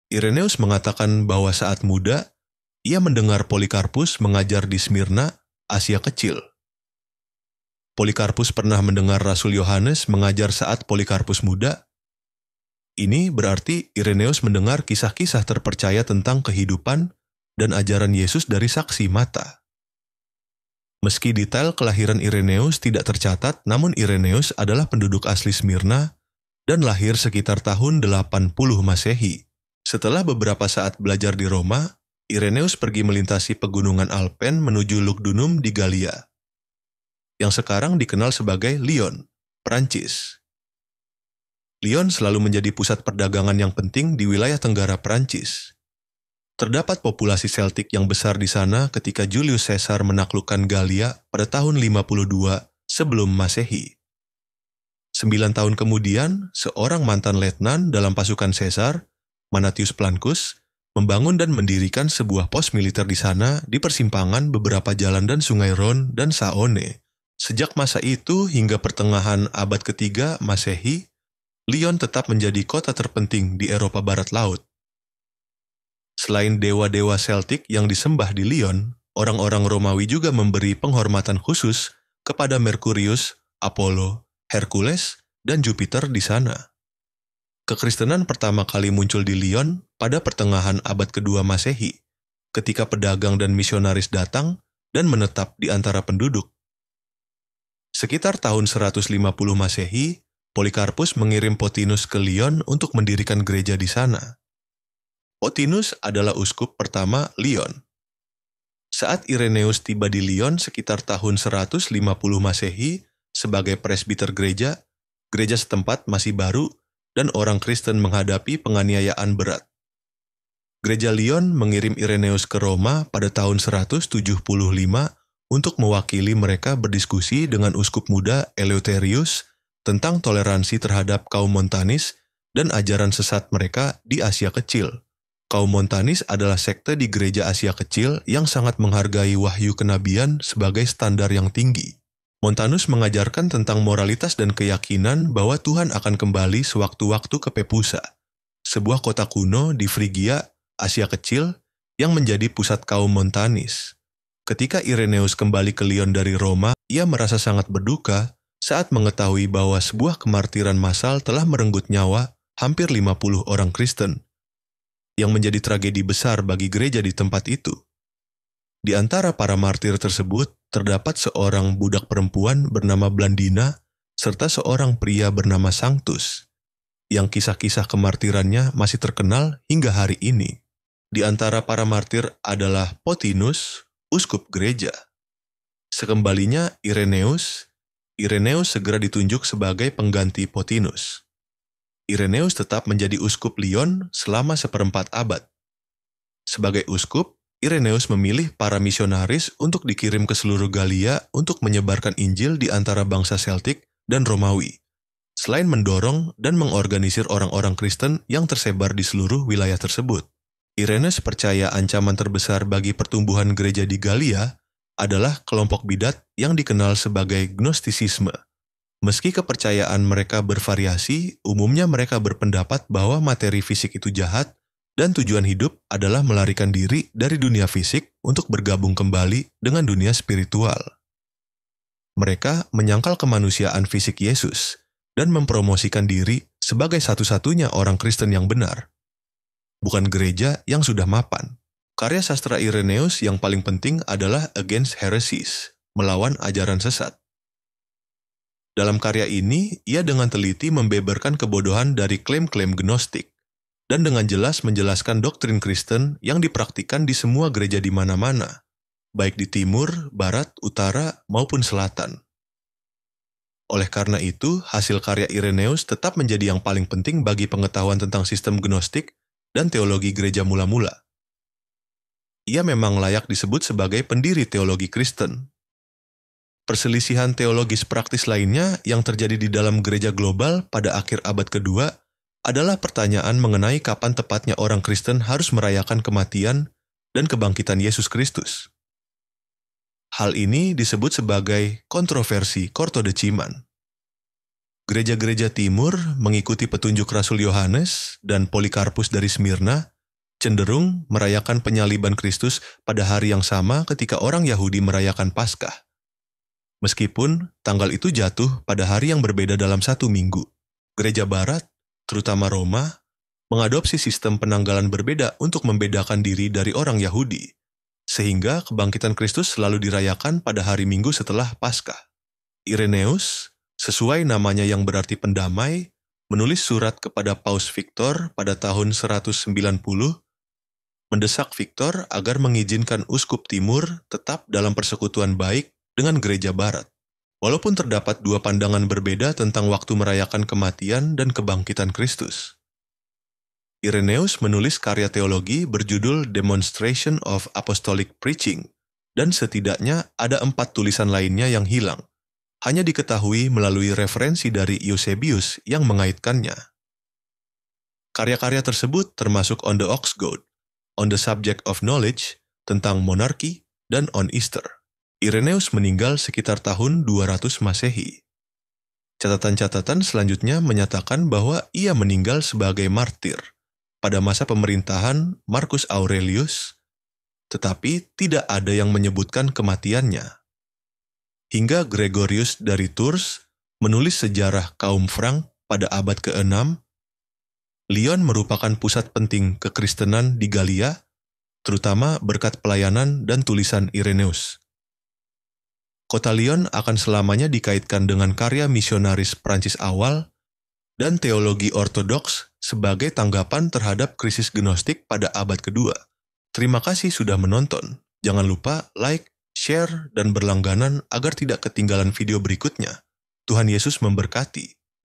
Ireneus mengatakan bahwa saat muda, ia mendengar Polikarpus mengajar di Smyrna, Asia Kecil. Polikarpus pernah mendengar Rasul Yohanes mengajar saat Polikarpus muda. Ini berarti Ireneus mendengar kisah-kisah terpercaya tentang kehidupan dan ajaran Yesus dari saksi mata. Meski detail kelahiran Ireneus tidak tercatat, namun Ireneus adalah penduduk asli Smyrna dan lahir sekitar tahun 80 Masehi. Setelah beberapa saat belajar di Roma, Ireneus pergi melintasi pegunungan Alpen menuju Lugdunum di Galia, yang sekarang dikenal sebagai Lyon, Prancis. Lyon selalu menjadi pusat perdagangan yang penting di wilayah tenggara Prancis. Terdapat populasi Celtic yang besar di sana ketika Julius Caesar menaklukkan Galia pada tahun 52 sebelum Masehi. 9 tahun kemudian, seorang mantan letnan dalam pasukan Caesar, Manatius Plancus, membangun dan mendirikan sebuah pos militer di sana di persimpangan beberapa jalan dan sungai Rhone dan Saone. Sejak masa itu hingga pertengahan abad ketiga Masehi, Lyon tetap menjadi kota terpenting di Eropa Barat Laut. Selain dewa-dewa Celtic yang disembah di Lyon, orang-orang Romawi juga memberi penghormatan khusus kepada Merkurius, Apollo, Hercules, dan Jupiter di sana. Kekristenan pertama kali muncul di Lyon pada pertengahan abad kedua Masehi, ketika pedagang dan misionaris datang dan menetap di antara penduduk. Sekitar tahun 150 Masehi, Polikarpus mengirim Plotinus ke Lyon untuk mendirikan gereja di sana. Plotinus adalah uskup pertama Lyon. Saat Ireneus tiba di Lyon sekitar tahun 150 Masehi sebagai presbiter gereja, gereja setempat masih baru dan orang Kristen menghadapi penganiayaan berat. Gereja Lyon mengirim Ireneus ke Roma pada tahun 175 untuk mewakili mereka berdiskusi dengan uskup muda Eleutherius tentang toleransi terhadap kaum Montanis dan ajaran sesat mereka di Asia Kecil. Kaum Montanis adalah sekte di gereja Asia Kecil yang sangat menghargai wahyu kenabian sebagai standar yang tinggi. Montanus mengajarkan tentang moralitas dan keyakinan bahwa Tuhan akan kembali sewaktu-waktu ke Pepusa, sebuah kota kuno di Frigia, Asia Kecil, yang menjadi pusat kaum Montanis. Ketika Ireneus kembali ke Lyon dari Roma, ia merasa sangat berduka saat mengetahui bahwa sebuah kemartiran massal telah merenggut nyawa hampir 50 orang Kristen, yang menjadi tragedi besar bagi gereja di tempat itu. Di antara para martir tersebut, terdapat seorang budak perempuan bernama Blandina, serta seorang pria bernama Sanctus, yang kisah-kisah kemartirannya masih terkenal hingga hari ini. Di antara para martir adalah Plotinus, uskup gereja. Sekembalinya Ireneus segera ditunjuk sebagai pengganti Plotinus. Ireneus tetap menjadi uskup Lyon selama seperempat abad. Sebagai uskup, Ireneus memilih para misionaris untuk dikirim ke seluruh Galia untuk menyebarkan Injil di antara bangsa Celtic dan Romawi, selain mendorong dan mengorganisir orang-orang Kristen yang tersebar di seluruh wilayah tersebut. Ireneus percaya ancaman terbesar bagi pertumbuhan gereja di Galia adalah kelompok bidat yang dikenal sebagai Gnostisisme. Meski kepercayaan mereka bervariasi, umumnya mereka berpendapat bahwa materi fisik itu jahat dan tujuan hidup adalah melarikan diri dari dunia fisik untuk bergabung kembali dengan dunia spiritual. Mereka menyangkal kemanusiaan fisik Yesus dan mempromosikan diri sebagai satu-satunya orang Kristen yang benar, bukan gereja yang sudah mapan. Karya sastra Ireneus yang paling penting adalah Against Heresies, melawan ajaran sesat. Dalam karya ini, ia dengan teliti membeberkan kebodohan dari klaim-klaim Gnostik, dan dengan jelas menjelaskan doktrin Kristen yang dipraktikkan di semua gereja di mana-mana, baik di timur, barat, utara, maupun selatan. Oleh karena itu, hasil karya Ireneus tetap menjadi yang paling penting bagi pengetahuan tentang sistem Gnostik dan teologi gereja mula-mula. Ia memang layak disebut sebagai pendiri teologi Kristen. Perselisihan teologis praktis lainnya yang terjadi di dalam gereja global pada akhir abad kedua adalah pertanyaan mengenai kapan tepatnya orang Kristen harus merayakan kematian dan kebangkitan Yesus Kristus. Hal ini disebut sebagai kontroversi Kortodechiman. Gereja-gereja timur mengikuti petunjuk Rasul Yohanes dan Polikarpus dari Smyrna cenderung merayakan penyaliban Kristus pada hari yang sama ketika orang Yahudi merayakan Paskah. Meskipun tanggal itu jatuh pada hari yang berbeda dalam satu minggu, Gereja Barat, terutama Roma, mengadopsi sistem penanggalan berbeda untuk membedakan diri dari orang Yahudi, sehingga kebangkitan Kristus selalu dirayakan pada hari Minggu setelah Paskah. Ireneus, sesuai namanya yang berarti pendamai, menulis surat kepada Paus Victor pada tahun 190, mendesak Victor agar mengizinkan uskup timur tetap dalam persekutuan baik dengan gereja barat. Walaupun terdapat dua pandangan berbeda tentang waktu merayakan kematian dan kebangkitan Kristus. Ireneus menulis karya teologi berjudul Demonstration of Apostolic Preaching, dan setidaknya ada 4 tulisan lainnya yang hilang. Hanya diketahui melalui referensi dari Eusebius yang mengaitkannya. Karya-karya tersebut termasuk On the Ox Goad, On the Subject of Knowledge, tentang monarki, dan On Easter. Ireneus meninggal sekitar tahun 200 Masehi. Catatan-catatan selanjutnya menyatakan bahwa ia meninggal sebagai martir pada masa pemerintahan Marcus Aurelius, tetapi tidak ada yang menyebutkan kematiannya. Hingga Gregorius dari Tours menulis sejarah kaum Frank pada abad ke-6, Lyon merupakan pusat penting kekristenan di Galia, terutama berkat pelayanan dan tulisan Ireneus. Kota Lyon akan selamanya dikaitkan dengan karya misionaris Prancis awal dan teologi ortodoks sebagai tanggapan terhadap krisis gnostik pada abad kedua. Terima kasih sudah menonton. Jangan lupa like, share, dan berlangganan agar tidak ketinggalan video berikutnya. Tuhan Yesus memberkati.